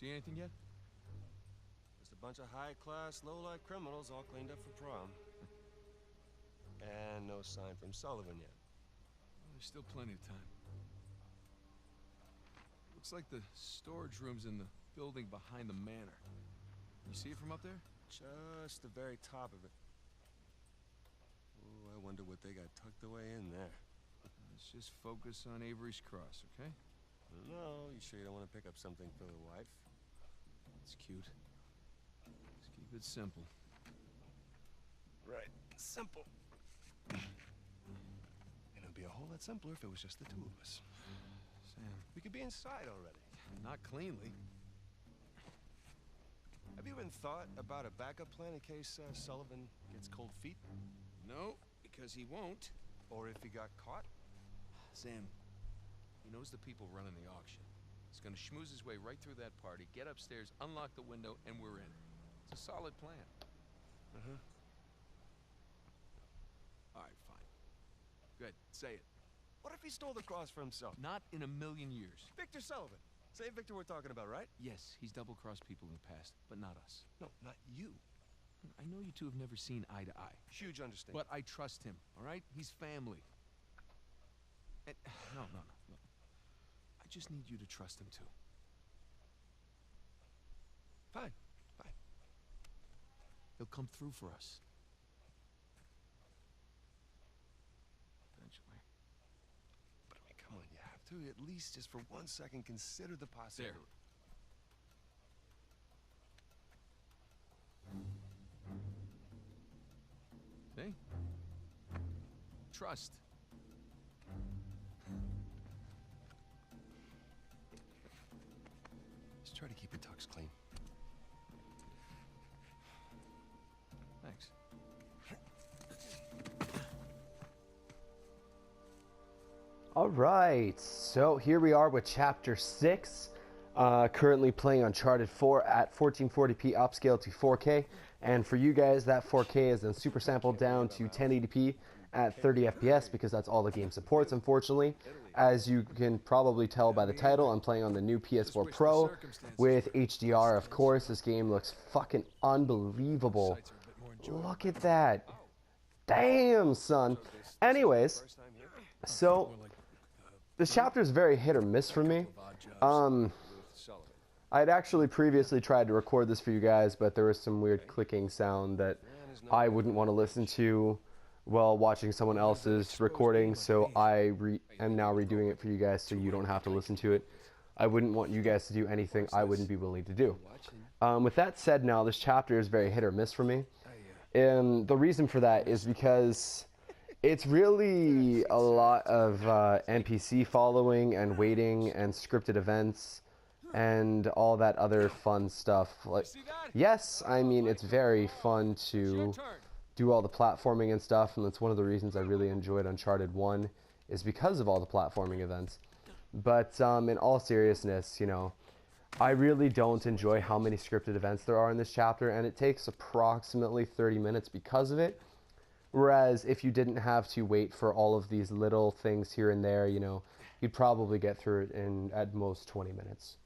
See anything yet? Just a bunch of high-class, low-life criminals all cleaned up for prom. And no sign from Sullivan yet. Well, there's still plenty of time. Looks like the storage room's in the building behind the manor. You see it from up there? Just the very top of it. Oh, I wonder what they got tucked away in there. Let's just focus on Avery's Cross, okay? No, you sure you don't want to pick up something for the wife? It's cute. Just keep it simple. Right. Simple. And it'd be a whole lot simpler if it was just the two of us. Sam. We could be inside already. Not cleanly. Have you even thought about a backup plan in case Sullivan gets cold feet? No, because he won't. Or if he got caught? Sam, he knows the people running the auction. He's gonna schmooze his way right through that party, get upstairs, unlock the window, and we're in. It's a solid plan. Uh-huh. All right, fine. Good, say it. What if he stole the cross for himself? Not in a million years. Victor Sullivan. Same Victor we're talking about, right? Yes, he's double-crossed people in the past, but not us. No, not you. I know you two have never seen eye to eye. Huge understanding. But I trust him, all right? He's family. And, no. I just need you to trust him, too. Fine. He'll come through for us. Eventually. But I mean, come on, you have to at least just for 1 second consider the possibility. There. See? Trust. Just try to keep your tux clean. Thanks. All right, so here we are with Chapter 6. Currently playing Uncharted 4 at 1440p upscale to 4K. And for you guys, that 4K is then super sampled down to 1080p at 30 FPS because that's all the game supports, unfortunately. As you can probably tell by the title, I'm playing on the new PS4 Pro with HDR, of course. This game looks fucking unbelievable. Look at that. Damn, son. Anyways, so this chapter is very hit or miss for me. I had actually previously tried to record this for you guys, but there was some weird clicking sound that I wouldn't want to listen to while watching someone else's recording, so I am now redoing it for you guys so you don't have to listen to it. I wouldn't want you guys to do anything I wouldn't be willing to do. With that said, now this chapter is very hit or miss for me. And the reason for that is because it's really a lot of NPC following and waiting and scripted events and all that other fun stuff. Like, yes, I mean, it's very fun to do all the platforming and stuff, and that's one of the reasons I really enjoyed Uncharted 1 is because of all the platforming events. But in all seriousness, you know, I really don't enjoy how many scripted events there are in this chapter, and it takes approximately 30 minutes because of it. Whereas if you didn't have to wait for all of these little things here and there, you know, you'd probably get through it in at most 20 minutes.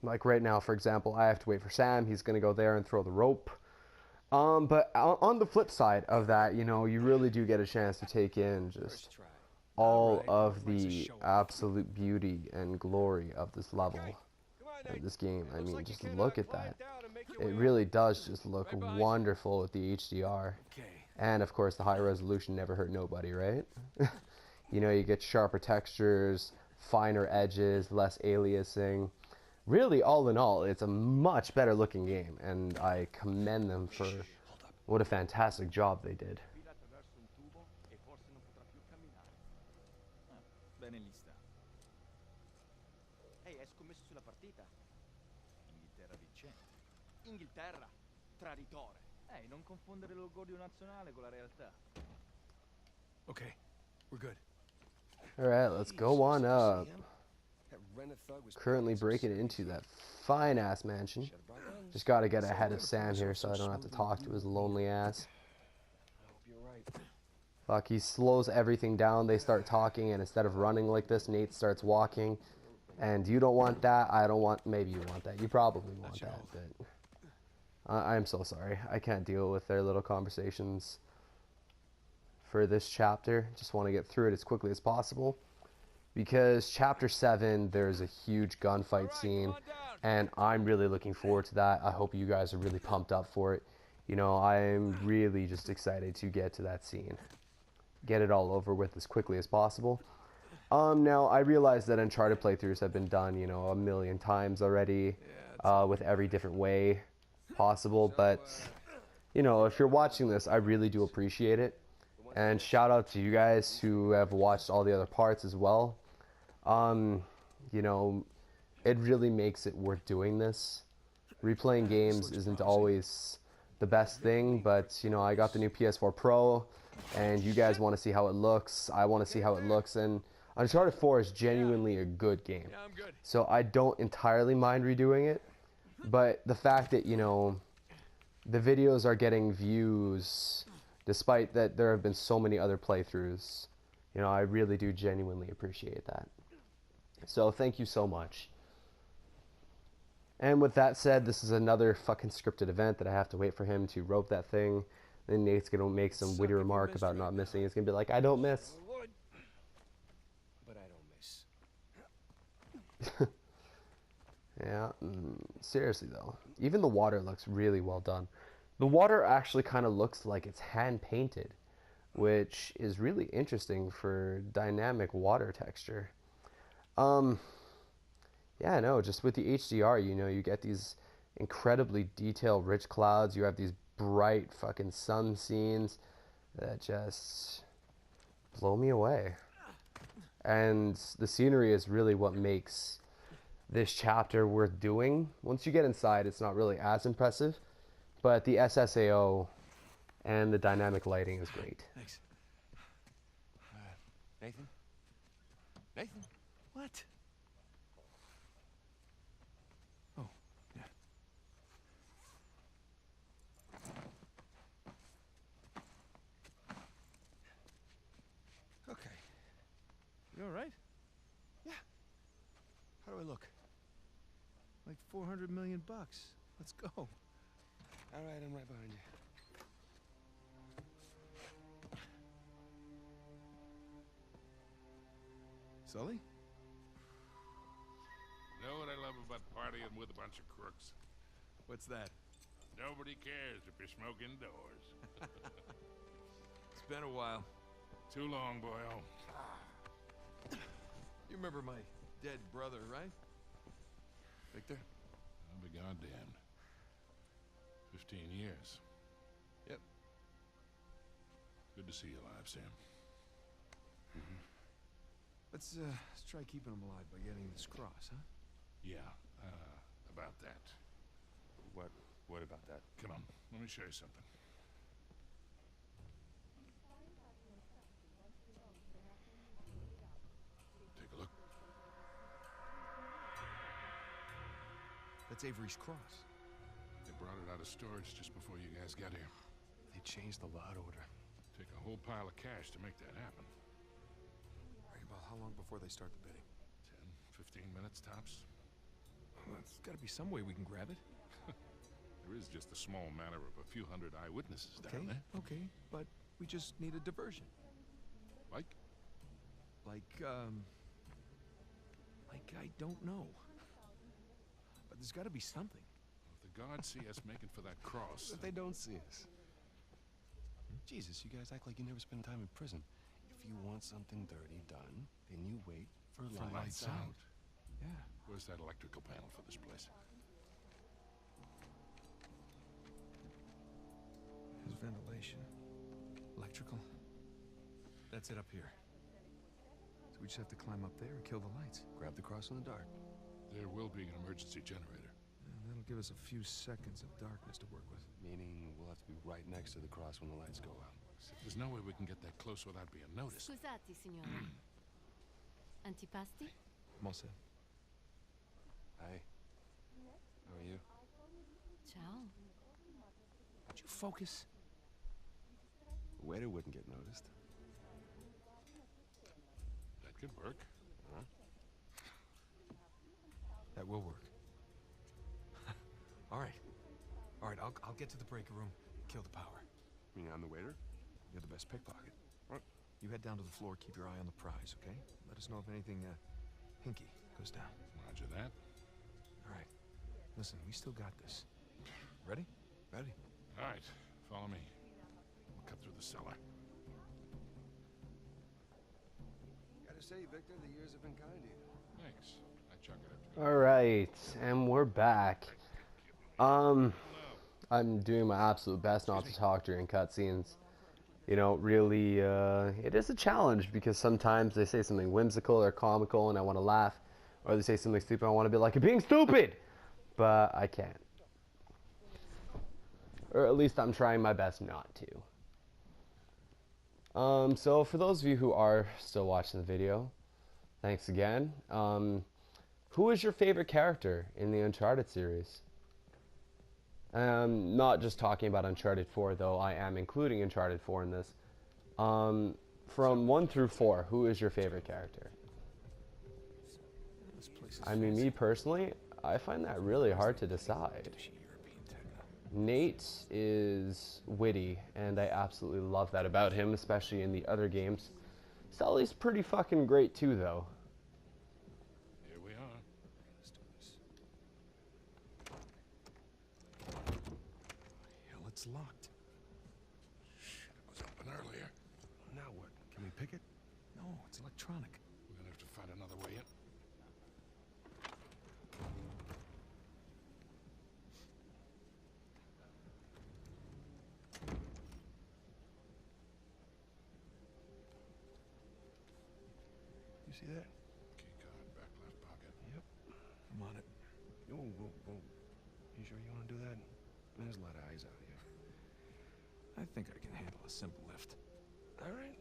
Like right now, for example, I have to wait for Sam. He's going to go there and throw the rope. But on the flip side of that, you know, you really do get a chance to take in just all of the absolute beauty and glory of this level and this game. I mean, just look at that. It really does just look wonderful with the HDR. And of course, the high resolution never hurt nobody, right? You know, you get sharper textures, finer edges, less aliasing. Really, all in all, it's a much better looking game, and I commend them for what a fantastic job they did. Inghilterra, traditore. Non confondere l'orgoglio nazionale con la realtà. Okay, we're good. Alright, let's go on up. Currently breaking into that fine-ass mansion. Just gotta get ahead of Sam here so I don't have to talk to his lonely ass. Fuck, he slows everything down. They start talking, and instead of running like this, Nate starts walking. And you don't want that. I don't want. Maybe you want that. You probably want that. But I'm so sorry. I can't deal with their little conversations for this chapter. Just want to get through it as quickly as possible. Because chapter 7, there's a huge gunfight scene. And I'm really looking forward to that. I hope you guys are really pumped up for it. You know, I'm really just excited to get to that scene. Get it all over with as quickly as possible. Now, I realize that Uncharted playthroughs have been done, you know, a million times already, with every different way possible, but, you know, if you're watching this, I really do appreciate it, and shout out to you guys who have watched all the other parts as well. You know, it really makes it worth doing this. Replaying games isn't always the best thing, but, you know, I got the new PS4 Pro, and you guys want to see how it looks, I want to see how it looks, and Uncharted 4 is genuinely a good game. So I don't entirely mind redoing it, but the fact that, you know, the videos are getting views, despite that there have been so many other playthroughs, you know, I really do genuinely appreciate that. So thank you so much. And with that said, this is another fucking scripted event that I have to wait for him to rope that thing. Then Nate's going to make some witty remark about not missing. It's going to be like, I don't miss. But I don't miss. Yeah, seriously though. Even the water looks really well done. The water actually kind of looks like it's hand painted, which is really interesting for dynamic water texture. Yeah, no, just with the HDR, you know, you get these incredibly detailed, rich clouds. You have these bright fucking sun scenes that just blow me away. And the scenery is really what makes this chapter worth doing. Once you get inside, it's not really as impressive, but the SSAO and the dynamic lighting is great. Thanks. Nathan? Nathan? What? Oh, yeah. Okay. You all right? Yeah. How do I look? Like 400 million bucks. Let's go. All right, I'm right behind you. Sully? Know what I love about partying with a bunch of crooks? What's that? Nobody cares if you smoke indoors. It's been a while. Too long, boyo. You remember my dead brother, right? Victor? I'll be goddamned. 15 years. Yep. Good to see you alive, Sam. Let's try keeping him alive by getting this cross, huh? Yeah, about that. What about that? Come on, let me show you something. Take a look. That's Avery's cross. They brought it out of storage just before you guys got here. They changed the lot order. Take a whole pile of cash to make that happen. Right, well, how long before they start the bidding? 10, 15 minutes tops. Well, there's got to be some way we can grab it. There is just a small matter of a few hundred eyewitnesses down there. Okay, but we just need a diversion. Like? Like I don't know. But there's got to be something. If the guards see us making for that cross... But they don't see us. Jesus, you guys act like you never spend time in prison. If you want something dirty done, then you wait for lights out. Yeah. Where's that electrical panel for this place? There's ventilation. Electrical. That's it up here. So we just have to climb up there and kill the lights. Grab the cross in the dark. There will be an emergency generator. And that'll give us a few seconds of darkness to work with. Meaning we'll have to be right next to the cross when the lights go out. There's no way we can get that close without being noticed. Scusate, signora. Antipasti? Mossa. Hi. How are you? Ciao. Would you focus? The waiter wouldn't get noticed. That could work. Huh? right, we'll work. All right. All right, I'll get to the breaker room, kill the power. You mean I'm the waiter? You're the best pickpocket. What? You head down to the floor, keep your eye on the prize, okay? Let us know if anything, hinky goes down. Roger that. All right. Listen, we still got this. Ready? Ready? All right, follow me. We'll cut through the cellar. Gotta say, Victor, the years have been kind to you. Thanks. I chuck it up to you. All right, and we're back. I'm doing my absolute best not to talk during cutscenes. You know, really, it is a challenge because sometimes they say something whimsical or comical and I want to laugh, or they say something stupid and I want to be like, you're being stupid! But I can't. Or at least I'm trying my best not to. So for those of you who are still watching the video, thanks again. Who is your favorite character in the Uncharted series? Not just talking about Uncharted 4, though I am including Uncharted 4 in this. From 1 through 4, who is your favorite character? I mean, me personally, I find that really hard to decide. Nate is witty, and I absolutely love that about him, especially in the other games. Sully's pretty fucking great too, though. Here we are. Let's do this. Hell, it's locked. Shit, it was open earlier. Now what? Can we pick it? No, it's electronic. We're gonna have to find another way in. You see that? Key card, back left pocket. Yep. I'm on it. Whoa, whoa, whoa. You sure you want to do that? There's a lot of eyes out here. I think I can handle a simple lift. All right.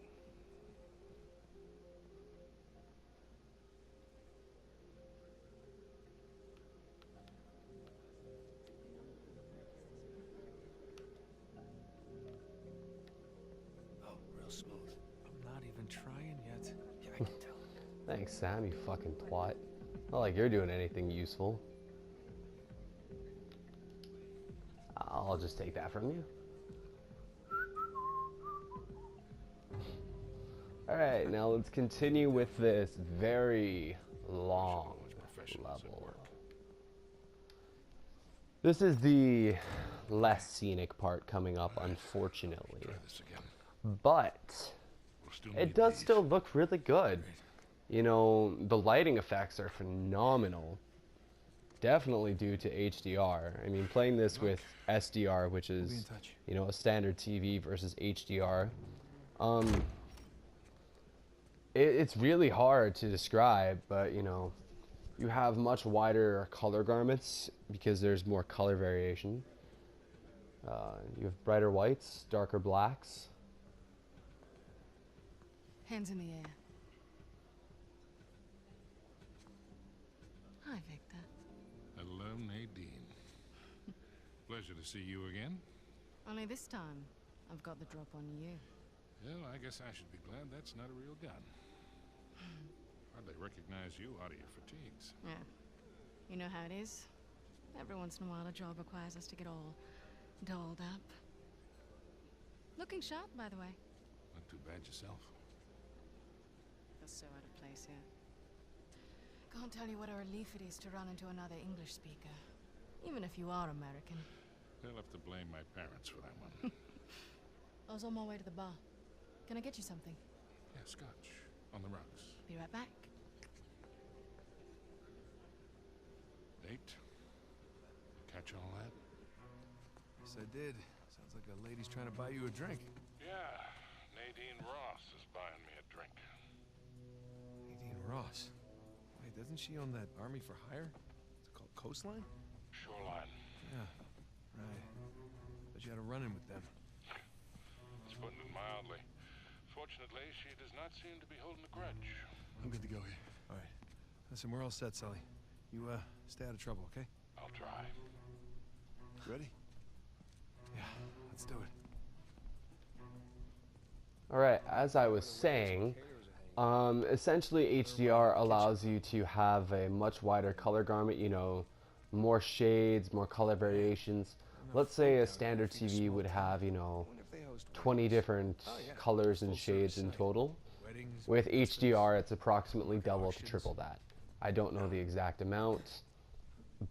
Oh, real smooth. I'm not even trying yet. Yeah, I can tell. Thanks, Sam, you fucking twat. Not like you're doing anything useful. I'll just take that from you. Alright, now let's continue with this very long level. This is the less scenic part coming up, unfortunately. Try this again. But We'll still it need does these. still look really good. You know, the lighting effects are phenomenal. Definitely due to HDR. I mean, playing this with SDR, which We'll be in is, touch. you know, a standard TV versus HDR, it's really hard to describe, but, you know, you have much wider color garments because there's more color variation. You have brighter whites, darker blacks. Hands in the air. Hi, Victor. Hello, Nadine. Pleasure to see you again. Only this time, I've got the drop on you. Well, I guess I should be glad that's not a real gun. Hardly recognize you out of your fatigues. Yeah. You know how it is? Every once in a while, a job requires us to get all dolled up. Looking sharp, by the way. Not too bad yourself. Feel so out of place here. Can't tell you what a relief it is to run into another English speaker. Even if you are American. They'll have to blame my parents for that one. I was on my way to the bar. Can I get you something? Yeah, scotch. On the rocks. Be right back. Date? Catch all that? Yes, I did. Sounds like a lady's trying to buy you a drink. Yeah. Nadine Ross is buying me a drink. Nadine Ross. Wait, doesn't she own that Army for Hire? It's called Coastline? Shoreline. Yeah, right. But you had a run-in with them. That's putting it mildly. Fortunately, she does not seem to be holding a grudge. I'm good to go here. All right. Listen, we're all set, Sully. You, stay out of trouble, okay? I'll try. Ready? Yeah, let's do it. Alright, as I was saying, Essentially, HDR allows you to have a much wider color gamut, you know, more shades, more color variations. Let's say a standard TV would have, you know, 20 different colors and shades in total. With HDR, it's approximately double to triple that. I don't know the exact amount,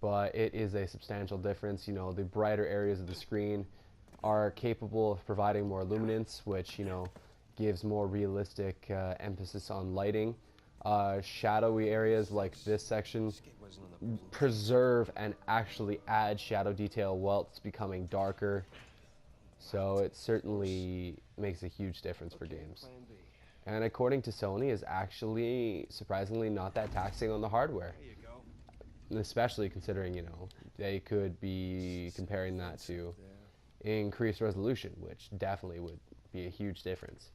but it is a substantial difference. You know, the brighter areas of the screen are capable of providing more luminance, which, you know, gives more realistic emphasis on lighting. Shadowy areas like this section preserve and actually add shadow detail while it's becoming darker. So it certainly makes a huge difference for games. And according to Sony, is actually surprisingly not that taxing on the hardware. Especially considering, you know, they could be comparing that to increased resolution, which definitely would be a huge difference.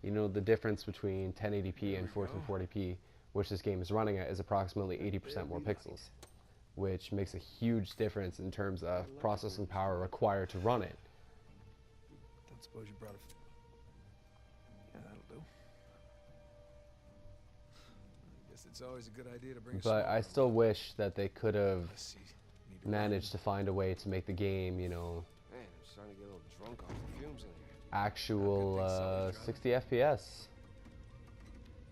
You know, the difference between 1080p and 1440p, which this game is running at, is approximately 80% more pixels, which makes a huge difference in terms of processing power required to run it. Don't suppose you brought a... Yeah, that'll do. I guess it's always a good idea to bring a But I smoker. still wish that they could have managed to find a way to make the game, you know, Man, I'm starting to get a little drunk off the fumes in here. actual 60 FPS.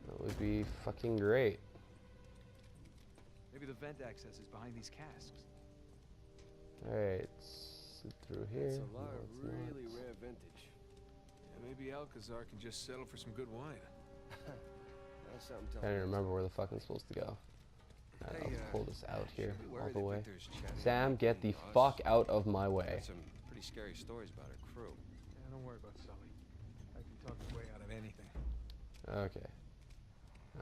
That would be fucking great. Maybe the vent access is behind these casks. Alright, sit through here. It's a lot No, of it's really not. rare vintage. Yeah, maybe Alcazar can just settle for some good wine. That's something telling I don't me. remember where the fuck I'm supposed to go. Alright, Hey, I'll pull this out here, Should be all worried the that way. Victor's chatting Sam, about get the getting to us. fuck out of my way. Heard some pretty scary stories about her crew. Yeah, don't worry about Sully. I can talk his way out of anything. Okay.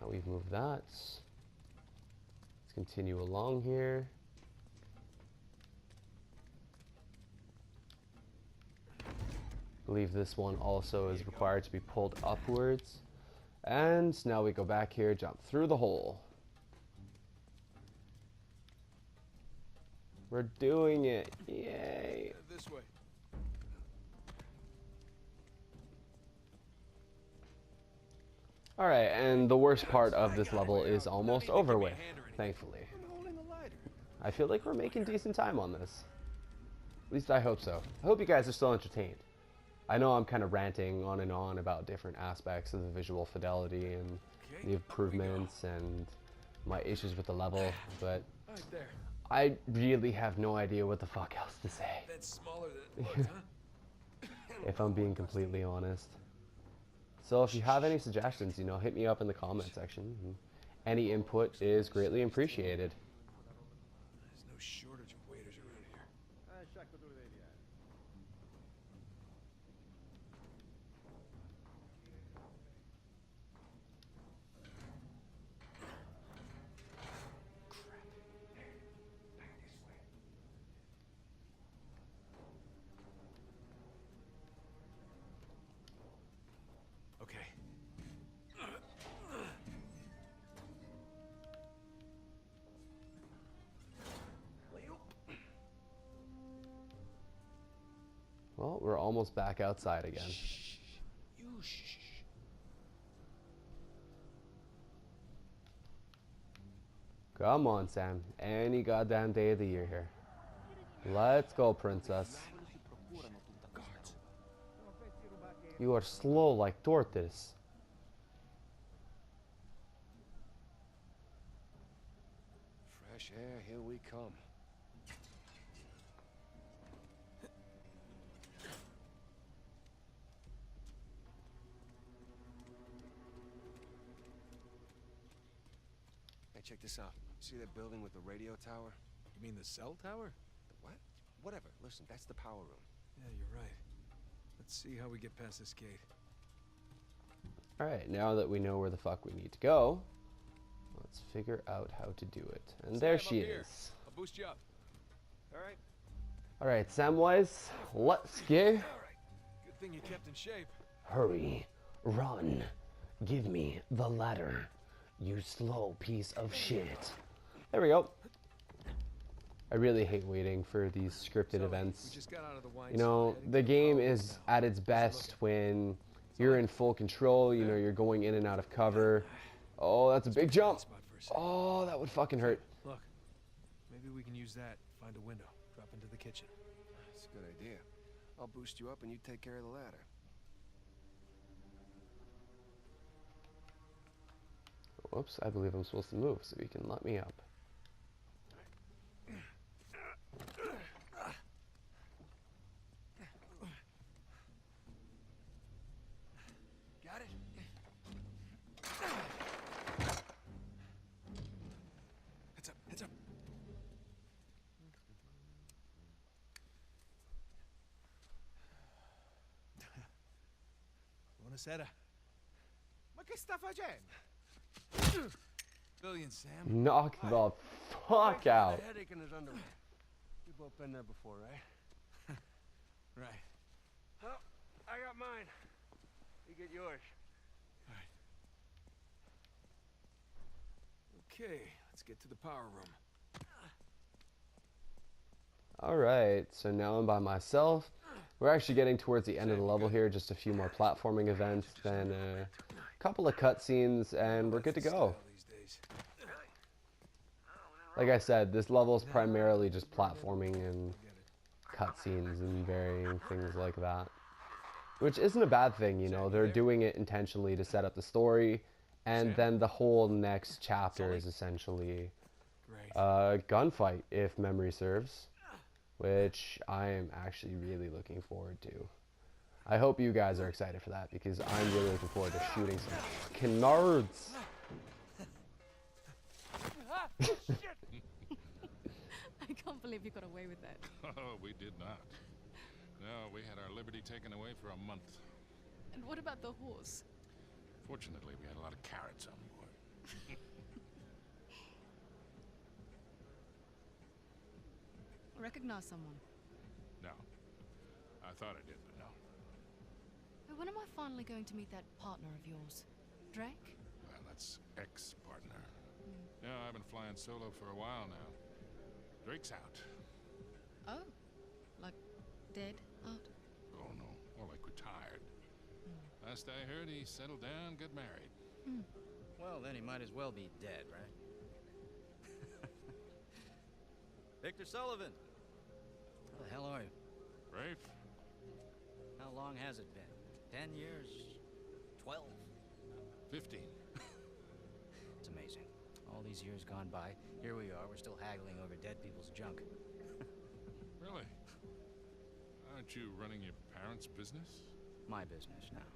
Now we've moved that. Let's continue along here. I believe this one also is required to be pulled upwards. And now we go back here, jump through the hole. We're doing it. Yay. This way. Alright, and the worst part of this level is almost over with, thankfully. I'm holding the lighter. I feel like we're making decent time on this. At least I hope so. I hope you guys are still entertained. I know I'm kind of ranting on and on about different aspects of the visual fidelity and the improvements and my issues with the level, but Right there. I really have no idea what the fuck else to say, That's smaller than it looks, huh? if I'm being completely honest. So if you have any suggestions, you know, hit me up in the comment section. Any input is greatly appreciated. There's no shortage of waiters around here. Okay. Well, we're almost back outside again. You shh. Come on, Sam. Any goddamn day of the year here. Let's go, princess. You are slow like tortoise. Fresh air, here we come. Hey, check this out. See that building with the radio tower? You mean the cell tower? The what? Whatever. Listen, that's the power room. Yeah, you're right. Let's see how we get past this gate. Alright, now that we know where the fuck we need to go, let's figure out how to do it. And there she is. I'll boost you up. All right. Alright, Samwise, let's go. All right. Good thing you kept in shape. Hurry, run, give me the ladder, you slow piece of shit. There we go. I really hate waiting for these scripted We events. just got out of the wine You know, cellar, heading the to game power room is now. at its best when You're in full control, you know, you're going in and out of cover. Oh, that's a big jump. Oh, that would fucking hurt. Look, maybe we can use that. Find a window. Drop into the kitchen. That's a good idea. I'll boost you up and you take care of the ladder. Whoops, I believe I'm supposed to move so you can let me up. Got it? Heads up, heads up. Buonasera. Ma che sta facendo? Billion, Sam. Knock the fuck out. A headache in his underwear. We've both been there before, right? Right. Well, I got mine. You get yours. All right. Okay, let's get to the power room. Alright, so now I'm by myself. We're actually getting towards the end of the level here, just a few more platforming events, then a couple of cutscenes, and we're good to go. Like I said, this level is primarily just platforming and cutscenes and varying things like that. Which isn't a bad thing, you know, they're doing it intentionally to set up the story, and then the whole next chapter is essentially a gunfight, if memory serves. Which I am actually really looking forward to. I hope you guys are excited for that, because I'm really looking forward to shooting some fucking nerds. I can't believe you got away with that. Oh, we did not. No, we had our liberty taken away for a month. And what about the horse? Fortunately, we had a lot of carrots on board. Recognize someone? No. I thought I did, but no. When am I finally going to meet that partner of yours? Drake? Well, that's ex-partner. Yeah, I've been flying solo for a while now. Drake's out. Oh, like dead out? Oh, no. More like retired. Last I heard, he settled down, got married. Well, then he might as well be dead, right? Victor Sullivan. How the hell are you? Rafe? How long has it been? 10 years? 12? 15. It's amazing. All these years gone by, here we are, we're still haggling over dead people's junk. Really? Aren't you running your parents' business? My business now.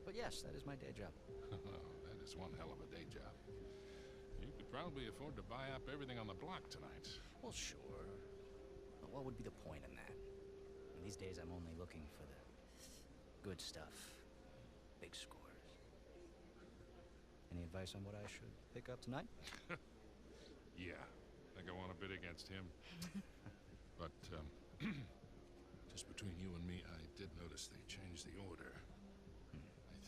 But yes, that is my day job. Oh, that is one hell of a day job. You could probably afford to buy up everything on the block tonight. Well, sure. But what would be the point in that? These days I'm only looking for the good stuff. Big scores. Any advice on what I should pick up tonight? Yeah, I think I want to bid against him. But, just between you and me, I did notice they changed the order. I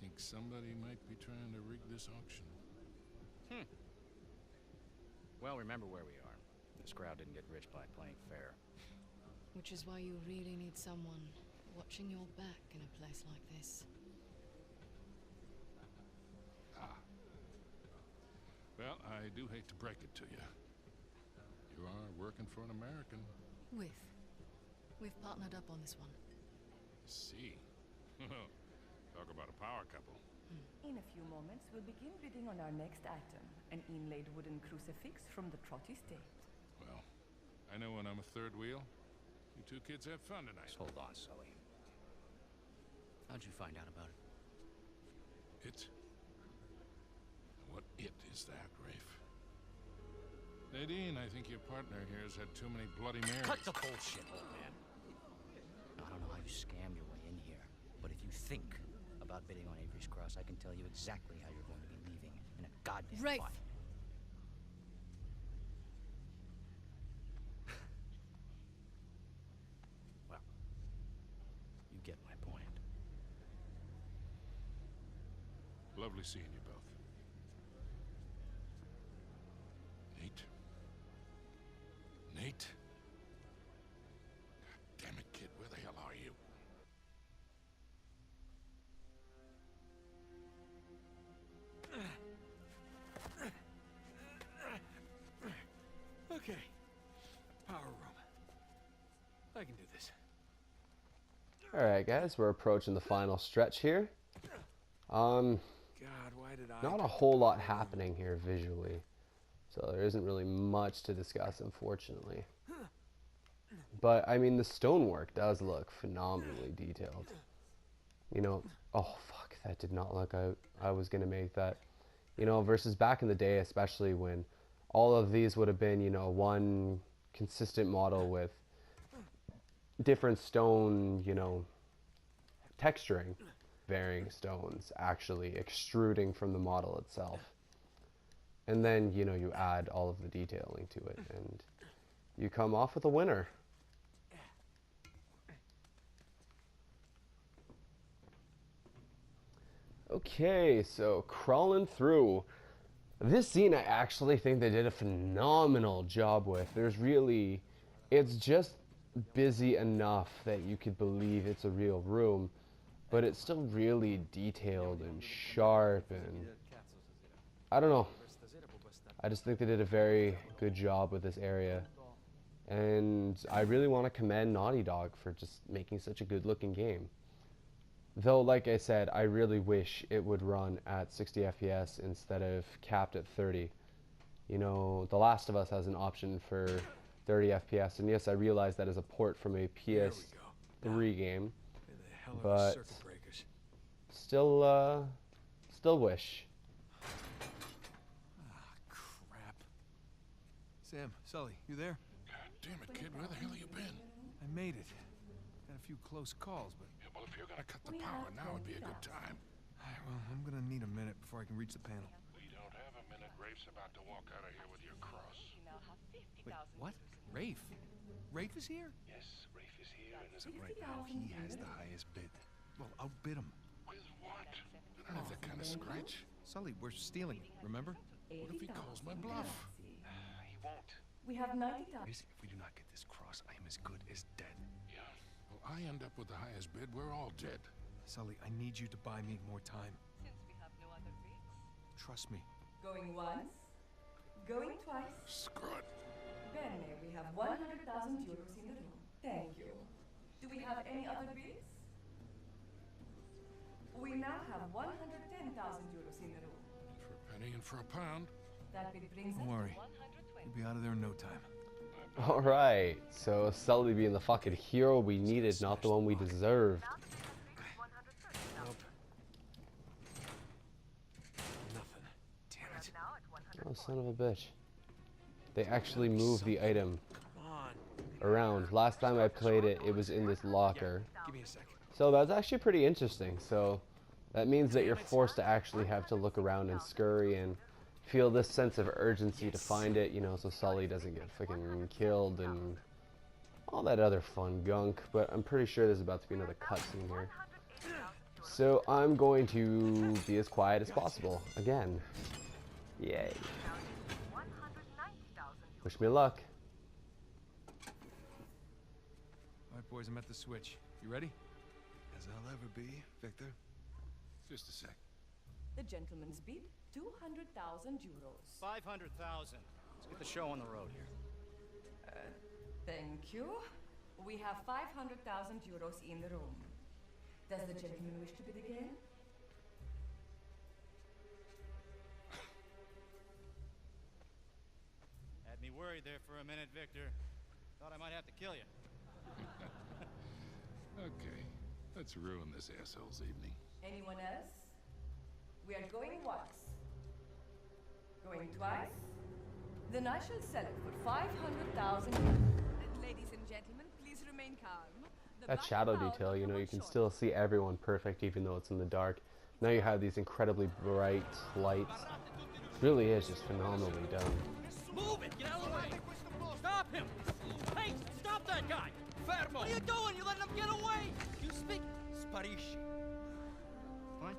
think somebody might be trying to rig this auction. Well, remember where we are. This crowd didn't get rich by playing fair. Which is why you really need someone watching your back in a place like this. Well, I do hate to break it to you. You are working for an American. We've partnered up on this one. I see. Talk about a power couple. In a few moments, we'll begin bidding on our next item, an inlaid wooden crucifix from the Trotty State. Well, I know when I'm a third wheel. You two kids have fun tonight. Just hold on, Sully. How'd you find out about it? It? What it is that, Rafe? Nadine, I think your partner here has had too many Bloody Marys. Cut the bullshit, old man. I don't know how you scammed your way in here, but if you think about bidding on Avery's Cross, I can tell you exactly how you're going to be leaving in a goddamn Rafe! fight. Well, you get my point. Lovely seeing you both. Nate? Nate? God damn it, kid, where the hell are you? I can do this. Alright guys, we're approaching the final stretch here. God, why did I... Not a whole lot happening here visually. So there isn't really much to discuss, unfortunately. But, I mean, the stonework does look phenomenally detailed. You know, oh fuck, that did not look like I was going to make that. You know, versus back in the day, especially when all of these would have been, you know, one consistent model with different stone, you know, texturing, varying stones actually extruding from the model itself. And then, you know, you add all of the detailing to it and you come off with a winner. Okay, so crawling through. This scene I actually think they did a phenomenal job with. It's just busy enough that you could believe it's a real room, but it's still really detailed and sharp, and I don't know. I just think they did a very good job with this area, and I really want to commend Naughty Dog for just making such a good looking game. Though, like I said, I really wish it would run at 60 FPS instead of capped at 30. You know, The Last of Us has an option for 30 FPS, and yes, I realize that is a port from a PS3 game, but still wish. Ah, crap. Sam, Sully, you there? God damn it, kid, where the hell have you been? I made it. Had a few close calls, but... Yeah, well, if you're gonna cut the power, now would be a good time. Well, I'm gonna need a minute before I can reach the panel. We don't have a minute. Rafe's about to walk out of here with your cross. Wait, what? Rafe? Rafe is here? Yes, Rafe is here, and as of Right now, he has the highest bid. Well, outbid him. with what? I don't have that kind of scratch. Sully, we're stealing it, remember? What if he calls my bluff? He won't. We have 90,000. If we do not get this cross, I am as good as dead. Yeah. Well, I end up with the highest bid. We're all dead. Sully, I need you to buy me more time. Since we have no other bids. Trust me. Going once, going twice. Screw it. Bene, we have 100,000 euros in the room. Thank you. Do we have any other bids? We now have 110,000 euros in the room. For a penny and for a pound. That bid brings us Don't worry. to 120. You'll be out of there in no time. Alright, so Sully being the fucking hero we needed, not the one we deserved. Nope. Nothing. Damn it. Oh, son of a bitch. They actually moved the item Come on. around. Last time I played it, it was in this locker. Give me a second. So that's actually pretty interesting. So that means that you're forced to actually have to look around and scurry and feel this sense of urgency to find it, you know, so Sully doesn't get fucking killed and all that other fun gunk. But I'm pretty sure there's about to be another cutscene here. So I'm going to be as quiet as possible again. Yay. Wish me luck. All right, boys, I'm at the switch. You ready? As I'll ever be, Victor. Just a sec. The gentleman's bid, 200,000 euros. 500,000. Let's get the show on the road here. Thank you. We have 500,000 euros in the room. Does the gentleman wish to bid again? Had me worried there for a minute, Victor. Thought I might have to kill you. Okay, let's ruin this asshole's evening. Anyone else? We are going once. Going twice? Then I shall sell it for 500,000. Ladies and gentlemen, please remain calm. That shadow detail, you know, you can still see everyone perfect even though it's in the dark. Now you have these incredibly bright lights. It really is just phenomenally done. Move it! Get out of the way! Stop him! Hey, stop that guy! Fermo! What are you doing? You letting him get away! You speak Sparisci. What?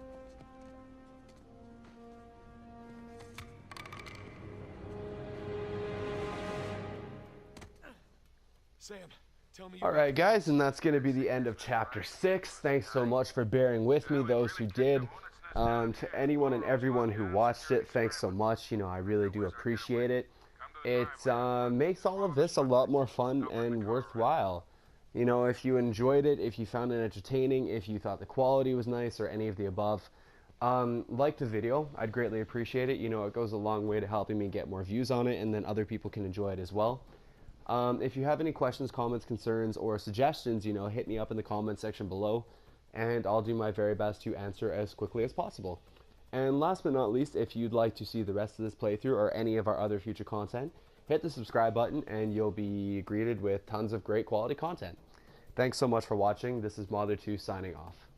Sam, tell me. Alright guys, and that's going to be the end of chapter 6. Thanks so much for bearing with me, those who did. To anyone and everyone who watched it, thanks so much. You know, I really do appreciate it. It makes all of this a lot more fun and worthwhile. You know, if you enjoyed it, if you found it entertaining, if you thought the quality was nice, or any of the above, like the video. I'd greatly appreciate it. You know, it goes a long way to helping me get more views on it, and then other people can enjoy it as well. If you have any questions, comments, concerns, or suggestions, you know, hit me up in the comment section below, and I'll do my very best to answer as quickly as possible. And last but not least, if you'd like to see the rest of this playthrough or any of our other future content, hit the subscribe button and you'll be greeted with tons of great quality content. Thanks so much for watching. This is Mother2 signing off.